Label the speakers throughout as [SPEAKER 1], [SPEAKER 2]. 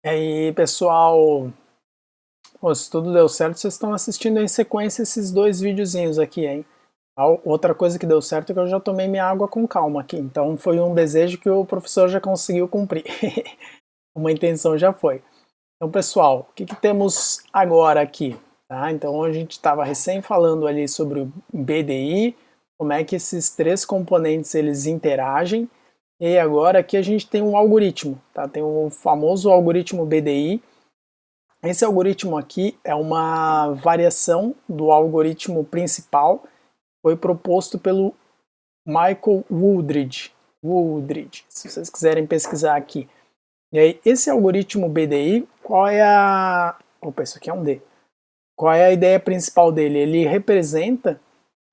[SPEAKER 1] E aí, pessoal, pô, se tudo deu certo, vocês estão assistindo em sequência esses dois videozinhos aqui, hein? Outra coisa que deu certo é que eu já tomei minha água com calma aqui, então foi um desejo que o professor já conseguiu cumprir. Uma intenção já foi. Então, pessoal, o que temos agora aqui? Tá? Então, a gente estava recém falando ali sobre o BDI, como é que esses três componentes eles interagem, e agora aqui a gente tem um algoritmo, tá? Tem o famoso algoritmo BDI. Esse algoritmo aqui é uma variação do algoritmo principal, foi proposto pelo Michael Wooldridge, se vocês quiserem pesquisar aqui. E aí, esse algoritmo BDI, qual é a... Opa, isso aqui é um D. Qual é a ideia principal dele? Ele representa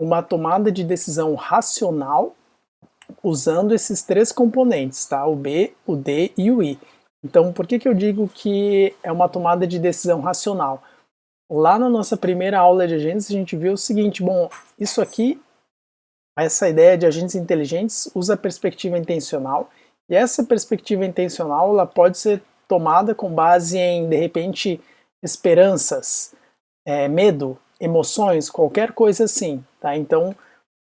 [SPEAKER 1] uma tomada de decisão racional usando esses três componentes, tá? O B, o D e o I. Então, por que eu digo que é uma tomada de decisão racional? Lá na nossa primeira aula de agentes, a gente viu o seguinte, bom, isso aqui, essa ideia de agentes inteligentes usa a perspectiva intencional, e essa perspectiva intencional ela pode ser tomada com base em, de repente, esperanças, medo, emoções, qualquer coisa assim, tá? Então,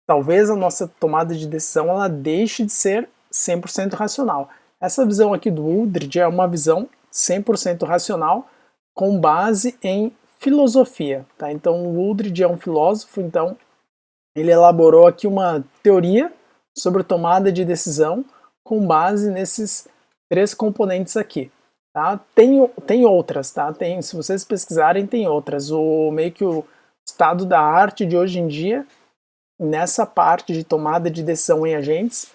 [SPEAKER 1] talvez a nossa tomada de decisão ela deixe de ser 100% racional. Essa visão aqui do Wooldridge é uma visão 100% racional com base em filosofia. Tá? Então, o Wooldridge é um filósofo, então ele elaborou aqui uma teoria sobre tomada de decisão com base nesses três componentes aqui. Tá? Tem outras, tá? Se vocês pesquisarem, tem outras. Meio que o estado da arte de hoje em dia nessa parte de tomada de decisão em agentes,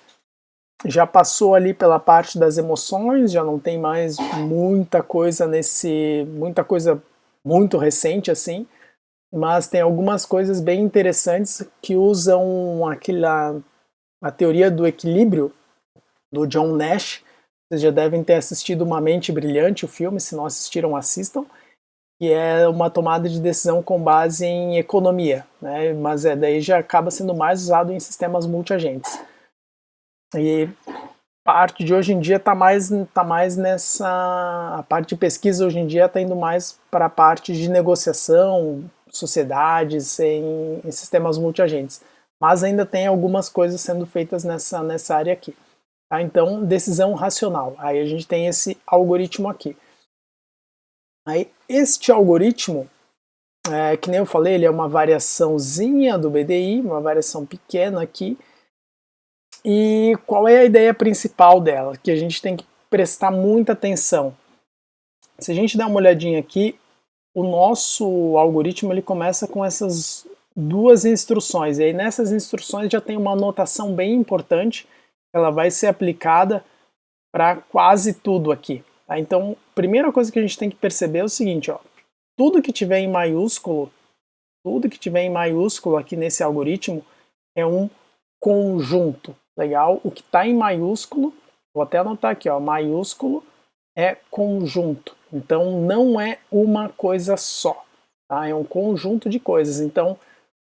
[SPEAKER 1] já passou ali pela parte das emoções, já não tem mais muita coisa muita coisa muito recente assim, mas tem algumas coisas bem interessantes que usam a teoria do equilíbrio do John Nash. Vocês já devem ter assistido Uma Mente Brilhante, o filme, se não assistiram, assistam, que é uma tomada de decisão com base em economia, né? Mas daí já acaba sendo mais usado em sistemas multiagentes. E parte de hoje em dia tá mais nessa... A parte de pesquisa hoje em dia está indo mais para a parte de negociação, sociedades em sistemas multiagentes. Mas ainda tem algumas coisas sendo feitas nessa área aqui. Tá? Então, decisão racional. Aí a gente tem esse algoritmo aqui. Aí, este algoritmo, que nem eu falei, ele é uma variaçãozinha do BDI, uma variação pequena aqui. E qual é a ideia principal dela? Que a gente tem que prestar muita atenção. Se a gente der uma olhadinha aqui, o nosso algoritmo ele começa com essas duas instruções. E aí nessas instruções já tem uma anotação bem importante, ela vai ser aplicada para quase tudo aqui. Tá? Então, a primeira coisa que a gente tem que perceber é o seguinte, ó, tudo que tiver em maiúsculo aqui nesse algoritmo é um conjunto, legal? O que está em maiúsculo, vou até anotar aqui, ó, maiúsculo é conjunto, então não é uma coisa só, tá? É um conjunto de coisas. Então,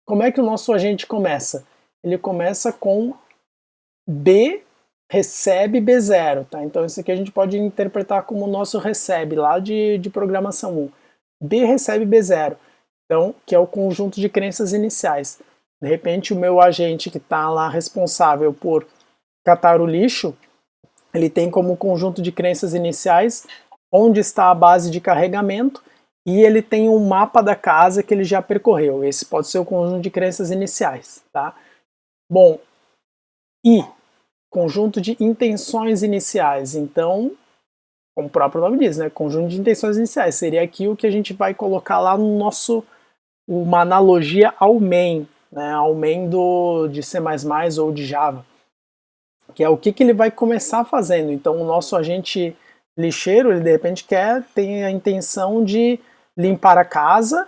[SPEAKER 1] como é que o nosso agente começa? Ele começa com B recebe B0, tá? Então isso aqui a gente pode interpretar como o nosso recebe lá de programação 1. B recebe B0, então, que é o conjunto de crenças iniciais. De repente o meu agente que está lá responsável por catar o lixo, ele tem como conjunto de crenças iniciais onde está a base de carregamento e ele tem um mapa da casa que ele já percorreu. Esse pode ser o conjunto de crenças iniciais, tá? Bom, e conjunto de intenções iniciais. Então, como o próprio nome diz, né? Conjunto de intenções iniciais. Seria aqui o que a gente vai colocar lá no nosso, uma analogia ao main, né? Ao main de C++ ou de Java. Que é o que ele vai começar fazendo. Então, o nosso agente lixeiro, ele de repente tem a intenção de limpar a casa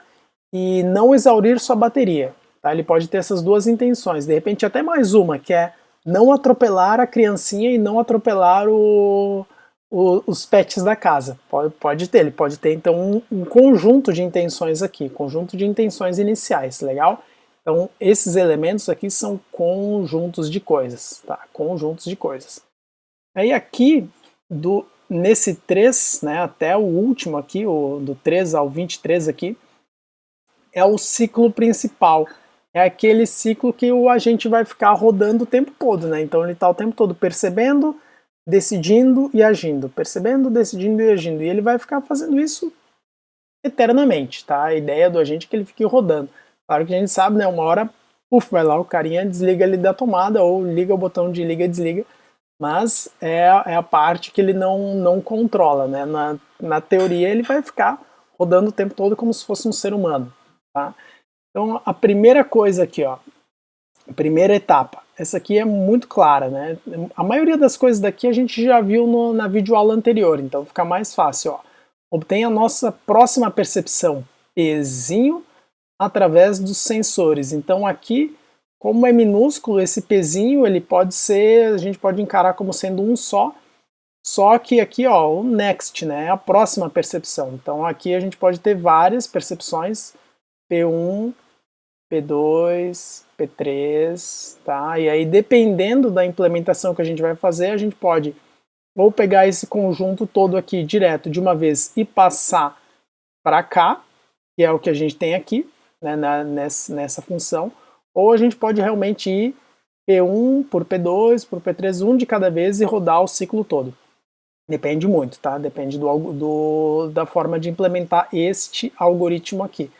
[SPEAKER 1] e não exaurir sua bateria. Tá? Ele pode ter essas duas intenções. De repente, até mais uma, que é não atropelar a criancinha e não atropelar os pets da casa. Ele pode ter então um conjunto de intenções aqui, conjunto de intenções iniciais, legal? Então esses elementos aqui são conjuntos de coisas, tá? Conjuntos de coisas. Aí aqui nesse 3, né, até o último aqui, do 3 ao 23 aqui, é o ciclo principal. É aquele ciclo que o agente vai ficar rodando o tempo todo, né? Então ele está o tempo todo percebendo, decidindo e agindo, percebendo, decidindo e agindo. E ele vai ficar fazendo isso eternamente, tá? A ideia do agente é que ele fique rodando. Claro que a gente sabe, né? Uma hora, vai lá o carinha desliga ele da tomada ou liga o botão de liga e desliga, mas é a parte que ele não controla, né? Na teoria ele vai ficar rodando o tempo todo como se fosse um ser humano, tá? Então a primeira coisa aqui, ó, a primeira etapa, essa aqui é muito clara, né? A maioria das coisas daqui a gente já viu na videoaula anterior, então fica mais fácil, ó. Obtém a nossa próxima percepção, pezinho, através dos sensores. Então aqui, como é minúsculo, esse pezinho, ele pode ser, a gente pode encarar como sendo um só que aqui, ó, o next, né, é a próxima percepção. Então aqui a gente pode ter várias percepções, P1, P2, P3, tá? E aí, dependendo da implementação que a gente vai fazer, a gente pode ou pegar esse conjunto todo aqui direto de uma vez e passar para cá, que é o que a gente tem aqui, né, nessa função, ou a gente pode realmente ir P1 por P2, por P3, um de cada vez e rodar o ciclo todo. Depende muito, tá? Depende da forma de implementar este algoritmo aqui.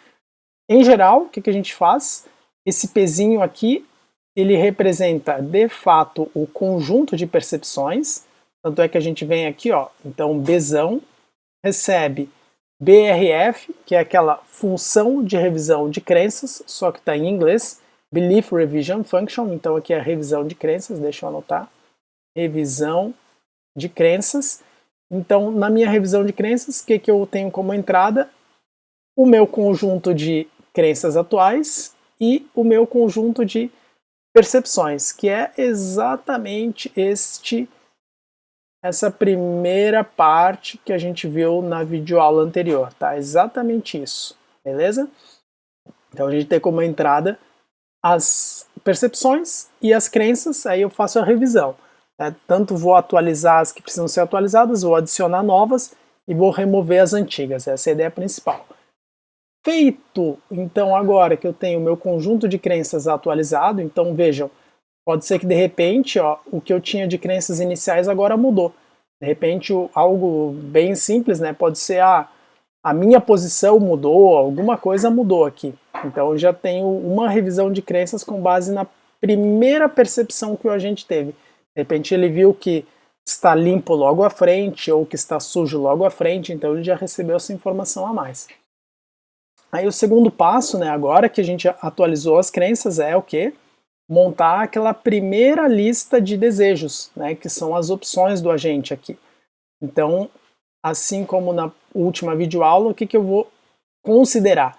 [SPEAKER 1] Em geral, o que a gente faz? Esse pezinho aqui, ele representa, de fato, o conjunto de percepções, tanto é que a gente vem aqui, ó, então Bzão recebe BRF, que é aquela função de revisão de crenças, só que está em inglês, Belief Revision Function, então aqui é a revisão de crenças, deixa eu anotar, revisão de crenças. Então, na minha revisão de crenças, o que eu tenho como entrada? O meu conjunto de crenças atuais e o meu conjunto de percepções, que é exatamente essa primeira parte que a gente viu na videoaula anterior, tá? Exatamente isso, beleza? Então a gente tem como entrada as percepções e as crenças, aí eu faço a revisão. Né? Tanto vou atualizar as que precisam ser atualizadas, vou adicionar novas e vou remover as antigas, essa é a ideia principal. Feito, então, agora que eu tenho o meu conjunto de crenças atualizado, então vejam, pode ser que de repente, ó, o que eu tinha de crenças iniciais agora mudou. De repente, algo bem simples, né? Pode ser a minha posição mudou, alguma coisa mudou aqui. Então eu já tenho uma revisão de crenças com base na primeira percepção que o agente teve. De repente ele viu que está limpo logo à frente ou que está sujo logo à frente, então ele já recebeu essa informação a mais. Aí o segundo passo, né, agora que a gente atualizou as crenças, é o quê? Montar aquela primeira lista de desejos, né, que são as opções do agente aqui. Então, assim como na última videoaula, o que eu vou considerar?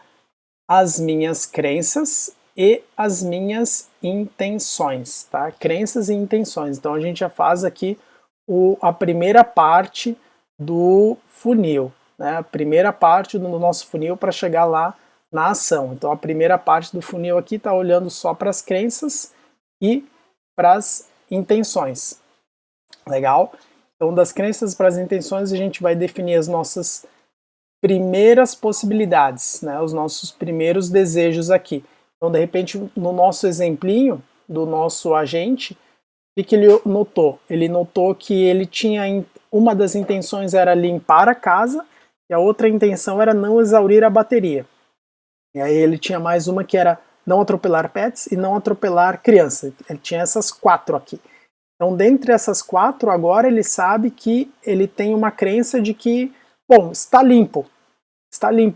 [SPEAKER 1] As minhas crenças e as minhas intenções, tá? Crenças e intenções. Então a gente já faz aqui a primeira parte do funil, né? A primeira parte do nosso funil para chegar lá na ação. Então a primeira parte do funil aqui está olhando só para as crenças e para as intenções. Legal? Então das crenças para as intenções a gente vai definir as nossas primeiras possibilidades, né? Os nossos primeiros desejos aqui. Então de repente no nosso exemplinho do nosso agente, o que ele notou? Ele notou que ele tinha, uma das intenções era limpar a casa e a outra intenção era não exaurir a bateria. E aí ele tinha mais uma que era não atropelar pets e não atropelar criança. Ele tinha essas 4 aqui. Então, dentre essas 4, agora ele sabe que ele tem uma crença de que, bom, está limpo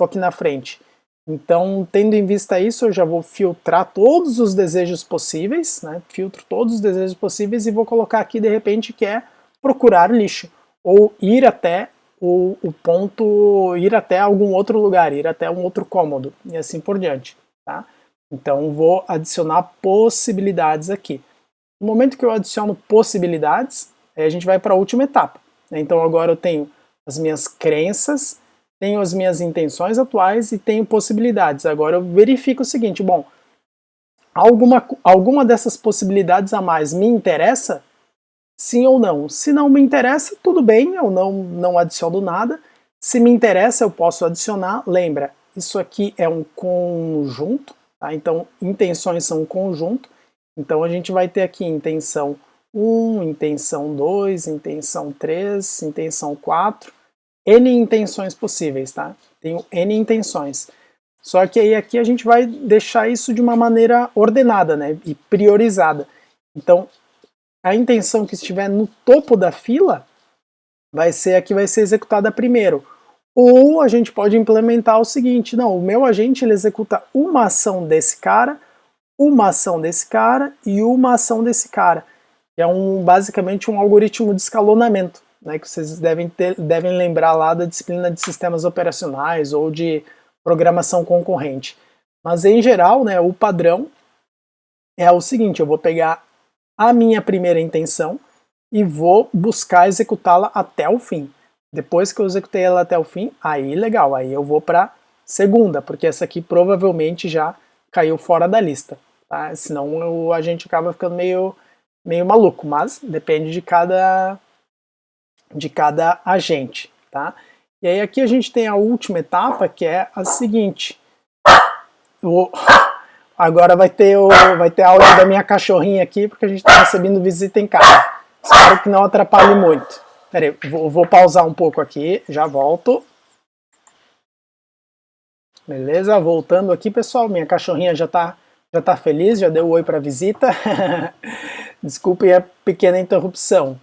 [SPEAKER 1] aqui na frente. Então, tendo em vista isso, eu já vou filtrar todos os desejos possíveis, né? Filtro todos os desejos possíveis e vou colocar aqui, de repente, que é procurar lixo, ou ir até o ponto, ir até algum outro lugar, ir até um outro cômodo, e assim por diante, tá? Então, vou adicionar possibilidades aqui. No momento que eu adiciono possibilidades, a gente vai para a última etapa. Então, agora eu tenho as minhas crenças, tenho as minhas intenções atuais e tenho possibilidades. Agora eu verifico o seguinte, bom, alguma dessas possibilidades a mais me interessa? sim ou não. Se não me interessa, tudo bem, eu não adiciono nada. Se me interessa, eu posso adicionar. Lembra, isso aqui é um conjunto, tá? Então, intenções são um conjunto. Então, a gente vai ter aqui intenção 1, intenção 2, intenção 3, intenção 4, N intenções possíveis, tá? Tenho N intenções. Só que aí aqui a gente vai deixar isso de uma maneira ordenada, né? E priorizada. Então, a intenção que estiver no topo da fila vai ser a que vai ser executada primeiro. Ou a gente pode implementar o seguinte, não, o meu agente ele executa uma ação desse cara, uma ação desse cara e uma ação desse cara. É basicamente um algoritmo de escalonamento, né, que vocês devem lembrar lá da disciplina de sistemas operacionais ou de programação concorrente. Mas em geral, né, o padrão é o seguinte, eu vou pegar a minha primeira intenção e vou buscar executá-la até o fim. Depois que eu executei ela até o fim, aí legal, aí eu vou para segunda, porque essa aqui provavelmente já caiu fora da lista, tá? Senão a gente acaba ficando meio maluco, mas depende de cada agente, tá? E aí aqui a gente tem a última etapa, que é a seguinte. Agora vai ter áudio da minha cachorrinha aqui, porque a gente está recebendo visita em casa. Espero que não atrapalhe muito. Pera aí, vou pausar um pouco aqui, já volto. Beleza, voltando aqui, pessoal. Minha cachorrinha já tá feliz, já deu oi para visita. Desculpe a pequena interrupção.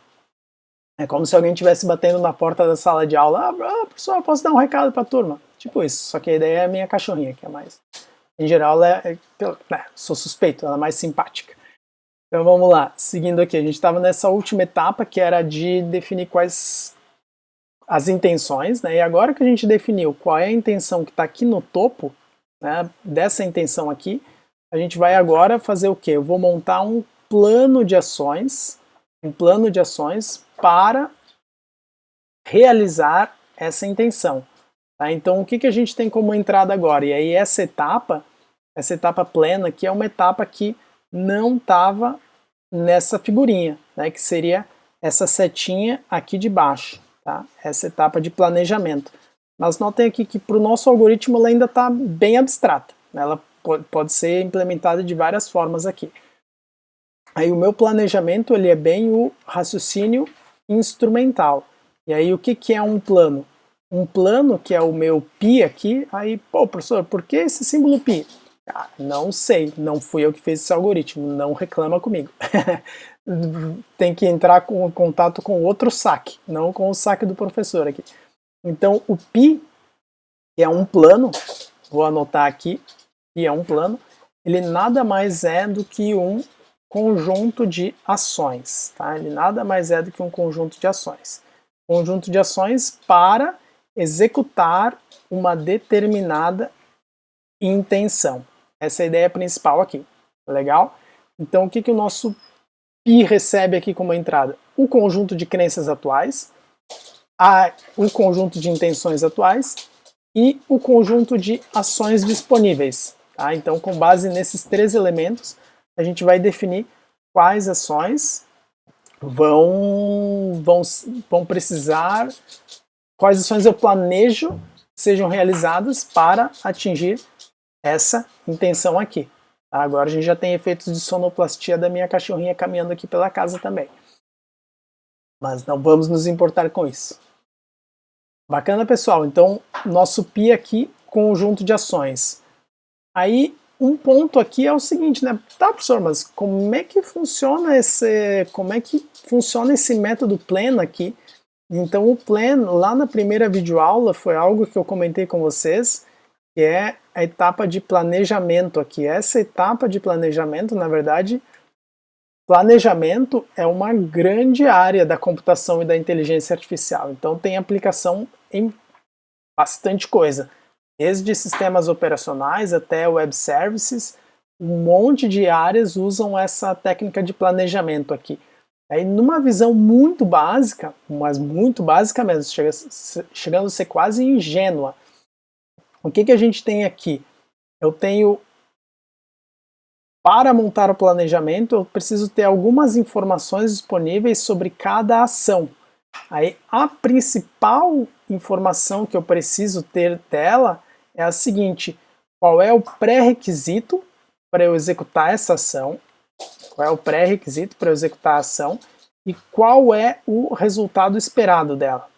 [SPEAKER 1] É como se alguém estivesse batendo na porta da sala de aula. Professor, posso dar um recado para a turma? Tipo isso, só que a ideia é a minha cachorrinha, que é mais... Em geral, sou suspeito, ela é mais simpática. Então vamos lá, seguindo aqui, a gente estava nessa última etapa que era de definir quais as intenções, né? E agora que a gente definiu qual é a intenção que está aqui no topo, né, dessa intenção aqui, a gente vai agora fazer o quê? Eu vou montar um plano de ações para realizar essa intenção. Tá? Então o que a gente tem como entrada agora? E aí essa etapa plena aqui é uma etapa que não estava nessa figurinha, né, que seria essa setinha aqui de baixo, tá? Essa etapa de planejamento. Mas notem aqui que para o nosso algoritmo ela ainda está bem abstrata, né? Ela pode ser implementada de várias formas aqui. Aí o meu planejamento ele é bem o raciocínio instrumental. E aí o que é um plano? Um plano, que é o meu pi aqui, aí, pô, professor, por que esse símbolo pi? Ah, não sei, não fui eu que fiz esse algoritmo, não reclama comigo. Tem que entrar em contato com outro saque, não com o saque do professor aqui. Então o pi, que é um plano, vou anotar aqui, pi é um plano, ele nada mais é do que um conjunto de ações, tá? Ele nada mais é do que um conjunto de ações. Conjunto de ações para executar uma determinada intenção. Essa é a ideia principal aqui, legal? Então o que o nosso pi recebe aqui como entrada? O conjunto de crenças atuais, o conjunto de intenções atuais e o conjunto de ações disponíveis. Tá? Então, com base nesses três elementos, a gente vai definir quais ações vão precisar, quais ações eu planejo sejam realizadas para atingir essa intenção aqui. Tá? Agora a gente já tem efeitos de sonoplastia da minha cachorrinha caminhando aqui pela casa também. Mas não vamos nos importar com isso. Bacana, pessoal. Então, nosso pi aqui, conjunto de ações. Aí, um ponto aqui é o seguinte, né? Tá, professor, mas como é que funciona esse método plan aqui? Então, o plan, lá na primeira videoaula, foi algo que eu comentei com vocês, que é a etapa de planejamento aqui. Essa etapa de planejamento, na verdade, planejamento é uma grande área da computação e da inteligência artificial. Então, tem aplicação em bastante coisa. Desde sistemas operacionais até web services, um monte de áreas usam essa técnica de planejamento aqui. Aí, numa visão muito básica, mas muito básica mesmo, chegando a ser quase ingênua, o que a gente tem aqui? Eu tenho para montar o planejamento, eu preciso ter algumas informações disponíveis sobre cada ação. Aí, a principal informação que eu preciso ter dela é a seguinte: qual é o pré-requisito para eu executar essa ação? Qual é o pré-requisito para eu executar a ação? E qual é o resultado esperado dela?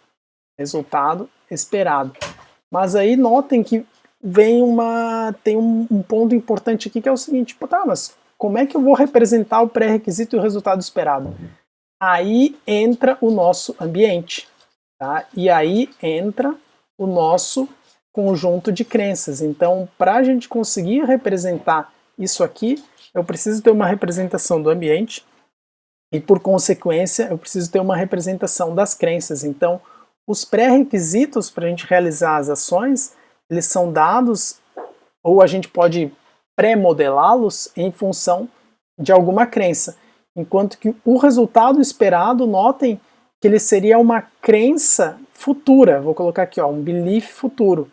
[SPEAKER 1] Resultado esperado. Mas aí notem que tem um ponto importante aqui que é o seguinte: tá, mas como é que eu vou representar o pré-requisito e o resultado esperado? Aí entra o nosso ambiente, tá? E aí entra o nosso conjunto de crenças. Então, para a gente conseguir representar isso aqui, eu preciso ter uma representação do ambiente e, por consequência, eu preciso ter uma representação das crenças. Então, os pré-requisitos para a gente realizar as ações, eles são dados, ou a gente pode pré-modelá-los em função de alguma crença. Enquanto que o resultado esperado, notem que ele seria uma crença futura. Vou colocar aqui, ó, um belief futuro,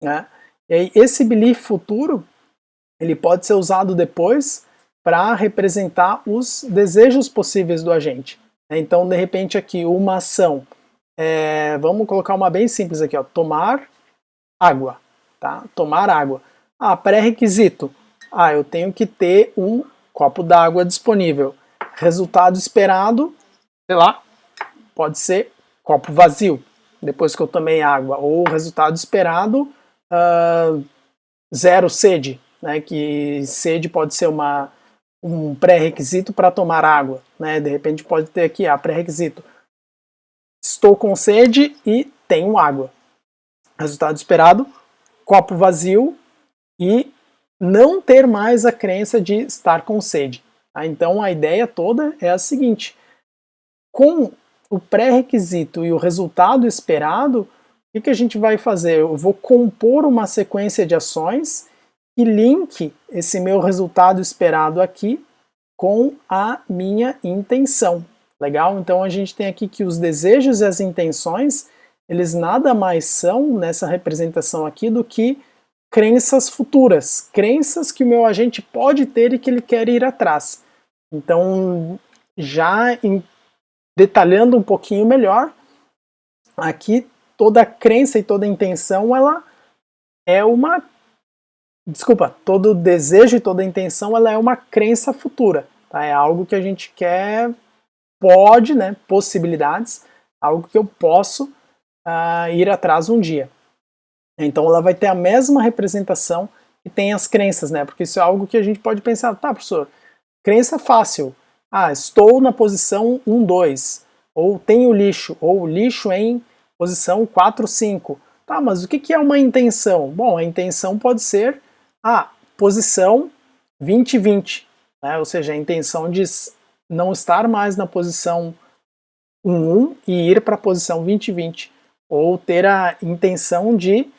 [SPEAKER 1] né? E aí, esse belief futuro, ele pode ser usado depois para representar os desejos possíveis do agente. Então, de repente, aqui, uma ação, vamos colocar uma bem simples aqui, ó, tomar água, tá? Tomar água. Pré-requisito, eu tenho que ter um copo d'água disponível. Resultado esperado, sei lá, pode ser copo vazio, depois que eu tomei água. Ou resultado esperado, zero sede, né? Que sede pode ser um pré-requisito para tomar água, né? De repente pode ter aqui, pré-requisito: estou com sede e tenho água. Resultado esperado, copo vazio e não ter mais a crença de estar com sede. Então a ideia toda é a seguinte: com o pré-requisito e o resultado esperado, o que a gente vai fazer? Eu vou compor uma sequência de ações e link esse meu resultado esperado aqui com a minha intenção. Legal? Então a gente tem aqui que os desejos e as intenções, eles nada mais são, nessa representação aqui, do que crenças futuras, crenças que o meu agente pode ter e que ele quer ir atrás. Então, já detalhando um pouquinho melhor, aqui toda crença e toda intenção, ela é uma... Desculpa, todo desejo e toda intenção, ela é uma crença futura, tá? É algo que a gente quer, pode, né, possibilidades, algo que eu posso ir atrás um dia. Então ela vai ter a mesma representação que tem as crenças, né? Porque isso é algo que a gente pode pensar, tá, professor, crença fácil. Estou na posição 1, 2, ou tenho lixo, ou lixo em posição 4, 5. Tá, mas o que é uma intenção? Bom, a intenção pode ser posição 20, 20, né? Ou seja, a intenção de não estar mais na posição 1, 1 e ir para a posição 20, 20. Ou ter a intenção de,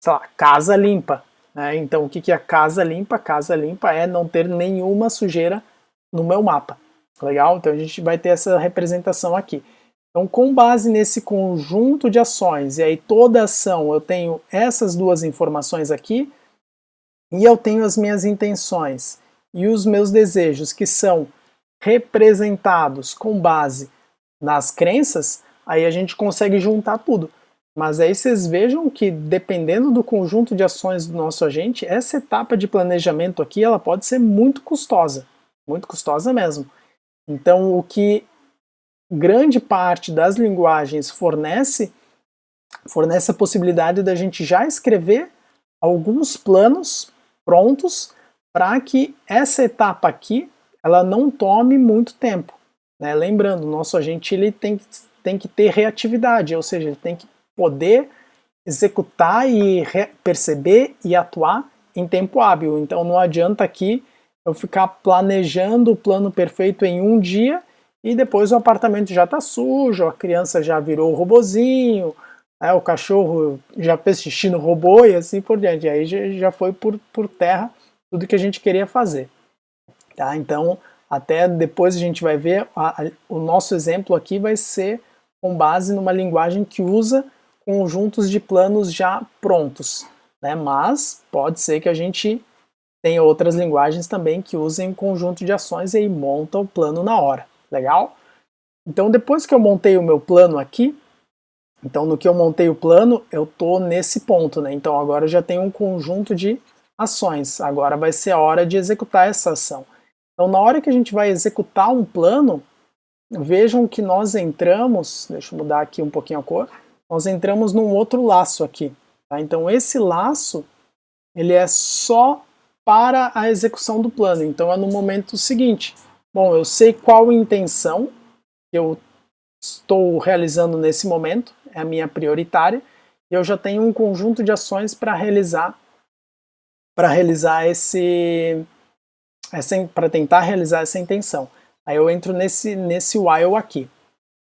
[SPEAKER 1] sei lá, casa limpa, né? Então, o que é casa limpa? Casa limpa é não ter nenhuma sujeira no meu mapa. Legal? Então, a gente vai ter essa representação aqui. Então, com base nesse conjunto de ações, e aí toda ação eu tenho essas duas informações aqui, e eu tenho as minhas intenções e os meus desejos, que são representados com base nas crenças, aí a gente consegue juntar tudo. Mas aí vocês vejam que, dependendo do conjunto de ações do nosso agente, essa etapa de planejamento aqui, ela pode ser muito custosa mesmo. Então, o que grande parte das linguagens fornece a possibilidade da gente já escrever alguns planos prontos para que essa etapa aqui, ela não tome muito tempo, né? Lembrando, o nosso agente ele tem que ter reatividade, ou seja, ele tem que poder executar e perceber e atuar em tempo hábil. Então não adianta aqui eu ficar planejando o plano perfeito em um dia e depois o apartamento já está sujo, a criança já virou robozinho, o cachorro já fez xixi no robô e assim por diante. Aí já foi por terra tudo que a gente queria fazer. Tá? Então, até depois a gente vai ver, o nosso exemplo aqui vai ser com base numa linguagem que usa conjuntos de planos já prontos, né? Mas pode ser que a gente tem outras linguagens também que usem conjunto de ações e aí monta o plano na hora, legal? Então depois que eu montei o meu plano aqui, então no que eu montei o plano, eu tô nesse ponto, né? Então agora eu já tenho um conjunto de ações, agora vai ser a hora de executar essa ação. Então na hora que a gente vai executar um plano, vejam que nós entramos, deixa eu mudar aqui um pouquinho a cor, nós entramos num outro laço aqui, tá? Então esse laço, ele é só para a execução do plano, então é no momento seguinte. Bom, eu sei qual intenção que eu estou realizando nesse momento, é a minha prioritária, e eu já tenho um conjunto de ações para realizar para tentar realizar essa intenção. Aí eu entro nesse while aqui,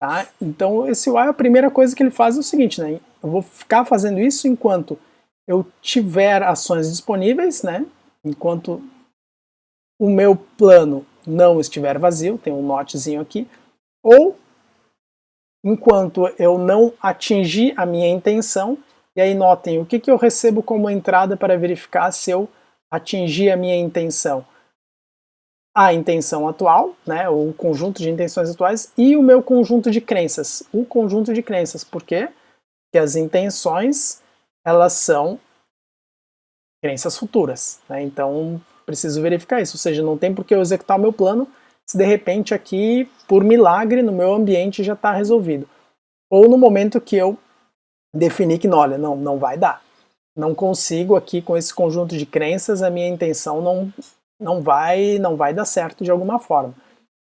[SPEAKER 1] tá? Então esse while, a primeira coisa que ele faz é o seguinte, né? Eu vou ficar fazendo isso enquanto eu tiver ações disponíveis, né? Enquanto o meu plano não estiver vazio, tem um notezinho aqui, ou enquanto eu não atingir a minha intenção, e aí notem o que eu recebo como entrada para verificar se eu atingir a minha intenção. A intenção atual, né, o conjunto de intenções atuais, e o meu conjunto de crenças. O conjunto de crenças, por quê? Porque as intenções, elas são crenças futuras, né? Então preciso verificar isso, ou seja, não tem por que eu executar o meu plano se de repente aqui, por milagre, no meu ambiente já está resolvido. Ou no momento que eu definir que, olha, não vai dar. Não consigo aqui com esse conjunto de crenças, a minha intenção não vai dar certo de alguma forma.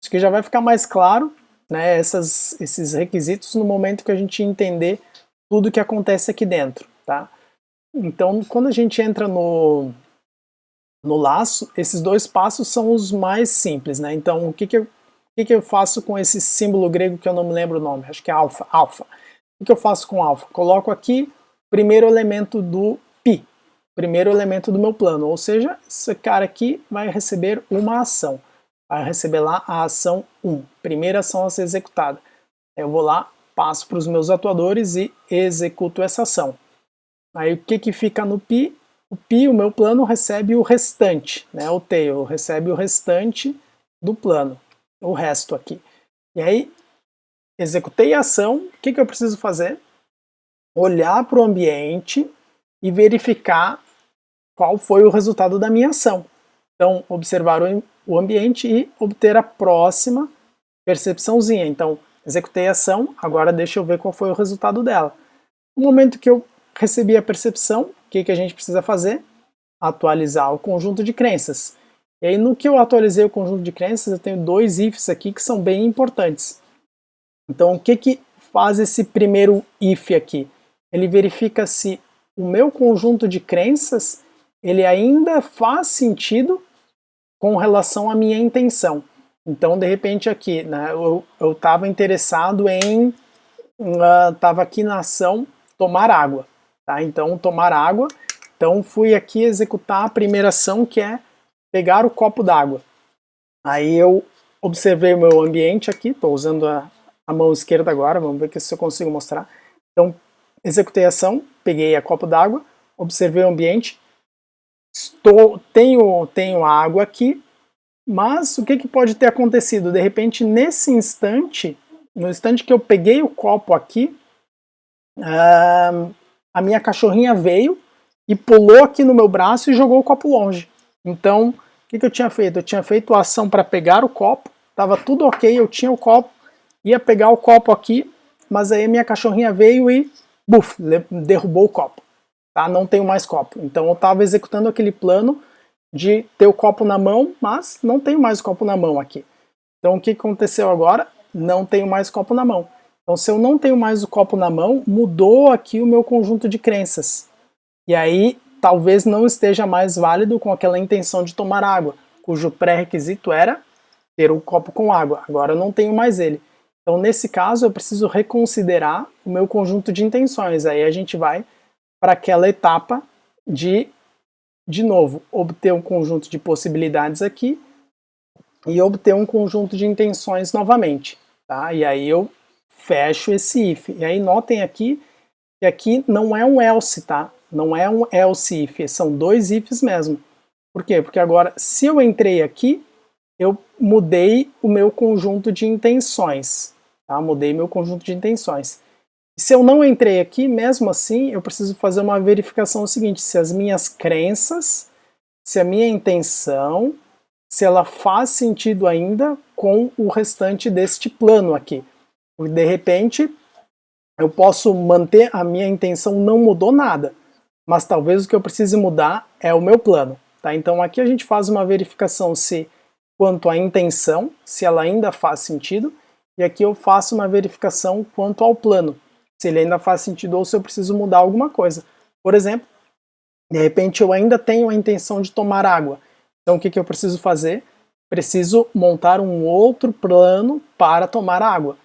[SPEAKER 1] Acho que já vai ficar mais claro, né, esses requisitos no momento que a gente entender tudo que acontece aqui dentro, tá? Então, quando a gente entra no laço, esses dois passos são os mais simples, né? Então, o que eu faço com esse símbolo grego que eu não me lembro o nome? Acho que é alfa. O que eu faço com alfa? Coloco aqui o primeiro elemento do pi, primeiro elemento do meu plano, ou seja, esse cara aqui vai receber uma ação, vai receber lá a ação 1, primeira ação a ser executada. Eu vou lá, passo para os meus atuadores e executo essa ação. Aí o que fica no pi? O pi, o meu plano, recebe o restante, né? O tail recebe o restante do plano, o resto aqui. E aí, executei a ação, o que eu preciso fazer? Olhar para o ambiente e verificar qual foi o resultado da minha ação. Então, observar o ambiente e obter a próxima percepçãozinha. Então, executei a ação, agora deixa eu ver qual foi o resultado dela. No momento que eu recebi a percepção, o que a gente precisa fazer? Atualizar o conjunto de crenças. E aí, no que eu atualizei o conjunto de crenças, eu tenho dois ifs aqui que são bem importantes. Então, o que faz esse primeiro if aqui? Ele verifica se o meu conjunto de crenças ele ainda faz sentido com relação à minha intenção. Então, de repente aqui, né, eu estava interessado em, estava aqui na ação tomar água, tá? Então, tomar água. Então, fui aqui executar a primeira ação, que é pegar o copo d'água. Aí eu observei o meu ambiente aqui, estou usando a mão esquerda agora, vamos ver se eu consigo mostrar. Então, executei a ação, peguei a copo d'água, observei o ambiente, tenho a água aqui, mas o que pode ter acontecido? De repente, nesse instante, no instante que eu peguei o copo aqui, a minha cachorrinha veio e pulou aqui no meu braço e jogou o copo longe. Então, o que eu tinha feito? Eu tinha feito a ação para pegar o copo, estava tudo ok, eu tinha o copo, ia pegar o copo aqui, mas aí minha cachorrinha veio e buf, derrubou o copo. Tá? Não tenho mais copo. Então eu estava executando aquele plano de ter o copo na mão, mas não tenho mais o copo na mão aqui. Então o que aconteceu agora? Não tenho mais copo na mão. Então se eu não tenho mais o copo na mão, mudou aqui o meu conjunto de crenças. E aí talvez não esteja mais válido com aquela intenção de tomar água, cujo pré-requisito era ter um copo com água. Agora eu não tenho mais ele. Então nesse caso eu preciso reconsiderar o meu conjunto de intenções. Aí a gente vai para aquela etapa de novo, obter um conjunto de possibilidades aqui e obter um conjunto de intenções novamente, tá? E aí eu fecho esse if. E aí notem aqui que aqui não é um else, tá? Não é um else if, são dois ifs mesmo. Por quê? Porque agora, se eu entrei aqui, eu mudei o meu conjunto de intenções. Tá? Mudei meu conjunto de intenções. Se eu não entrei aqui, mesmo assim, eu preciso fazer uma verificação seguinte, se as minhas crenças, se a minha intenção, se ela faz sentido ainda com o restante deste plano aqui. Porque de repente, eu posso manter a minha intenção, não mudou nada, mas talvez o que eu precise mudar é o meu plano. Tá? Então aqui a gente faz uma verificação se quanto à intenção, se ela ainda faz sentido, e aqui eu faço uma verificação quanto ao plano, se ele ainda faz sentido ou se eu preciso mudar alguma coisa. Por exemplo, de repente eu ainda tenho a intenção de tomar água. Então o que eu preciso fazer? Preciso montar um outro plano para tomar água.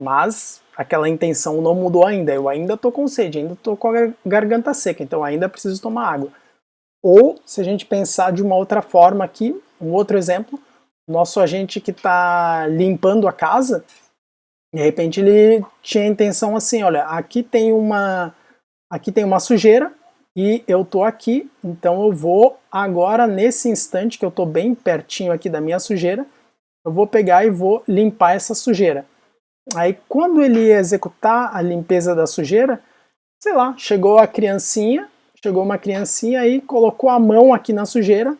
[SPEAKER 1] Mas aquela intenção não mudou ainda. Eu ainda estou com sede, ainda estou com a garganta seca, então ainda preciso tomar água. Ou, se a gente pensar de uma outra forma aqui, um outro exemplo, nosso agente que está limpando a casa, de repente ele tinha a intenção assim, olha, aqui tem uma sujeira e eu tô aqui, então eu vou agora nesse instante que eu tô bem pertinho aqui da minha sujeira, eu vou pegar e vou limpar essa sujeira. Aí quando ele ia executar a limpeza da sujeira, sei lá, chegou uma criancinha aí, colocou a mão aqui na sujeira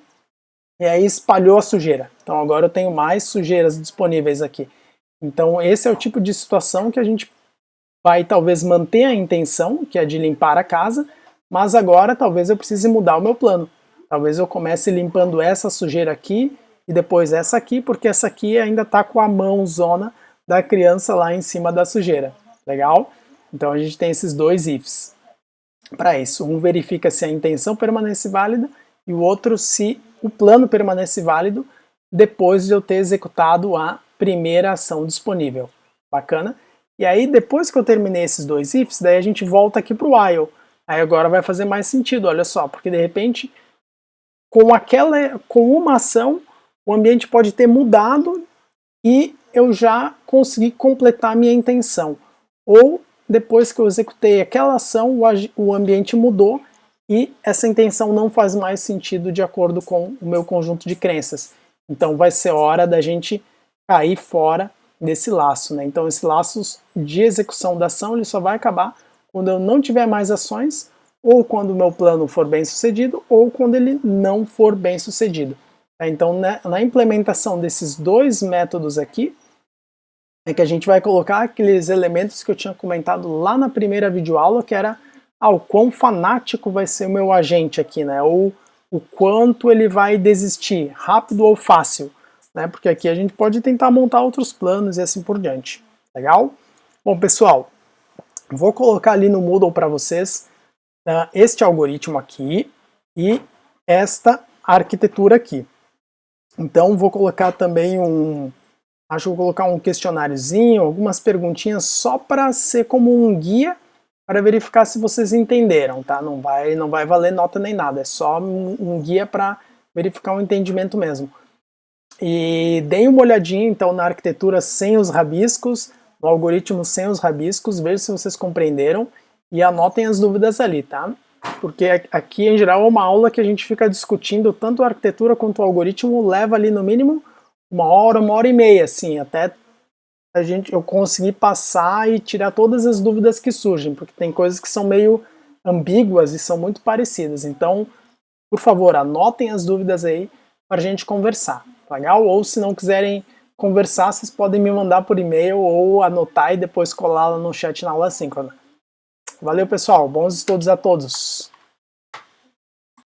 [SPEAKER 1] e aí espalhou a sujeira. Então agora eu tenho mais sujeiras disponíveis aqui. Então esse é o tipo de situação que a gente vai talvez manter a intenção, que é de limpar a casa, mas agora talvez eu precise mudar o meu plano. Talvez eu comece limpando essa sujeira aqui e depois essa aqui, porque essa aqui ainda está com a mãozona da criança lá em cima da sujeira. Legal? Então a gente tem esses dois ifs. Para isso, um verifica se a intenção permanece válida e o outro se o plano permanece válido depois de eu ter executado a primeira ação disponível. Bacana? E aí, depois que eu terminei esses dois ifs, daí a gente volta aqui para o while. Aí agora vai fazer mais sentido, olha só, porque de repente, com uma ação, o ambiente pode ter mudado e eu já consegui completar a minha intenção. Ou, depois que eu executei aquela ação, o ambiente mudou e essa intenção não faz mais sentido de acordo com o meu conjunto de crenças. Então vai ser hora da gente cair fora desse laço, né? Então esse laço de execução da ação ele só vai acabar quando eu não tiver mais ações, ou quando o meu plano for bem sucedido, ou quando ele não for bem sucedido. Então na implementação desses dois métodos aqui, é que a gente vai colocar aqueles elementos que eu tinha comentado lá na primeira videoaula, que era o quão fanático vai ser o meu agente aqui, né? Ou o quanto ele vai desistir, rápido ou fácil. Né? Porque aqui a gente pode tentar montar outros planos e assim por diante. Legal? Bom, pessoal, vou colocar ali no Moodle para vocês este algoritmo aqui e esta arquitetura aqui. Então vou colocar também acho que vou colocar um questionáriozinho, algumas perguntinhas só para ser como um guia para verificar se vocês entenderam, tá? Não vai valer nota nem nada, é só um guia para verificar o entendimento mesmo. E deem uma olhadinha então na arquitetura sem os rabiscos, no algoritmo sem os rabiscos, vejam se vocês compreenderam e anotem as dúvidas ali, tá? Porque aqui em geral é uma aula que a gente fica discutindo tanto a arquitetura quanto o algoritmo, leva ali no mínimo 1 hora e meia, assim, até eu conseguir passar e tirar todas as dúvidas que surgem, porque tem coisas que são meio ambíguas e são muito parecidas. Então, por favor, anotem as dúvidas aí para a gente conversar, legal? Ou se não quiserem conversar, vocês podem me mandar por e-mail ou anotar e depois colar lá no chat na aula síncrona. Valeu, pessoal. Bons estudos a todos.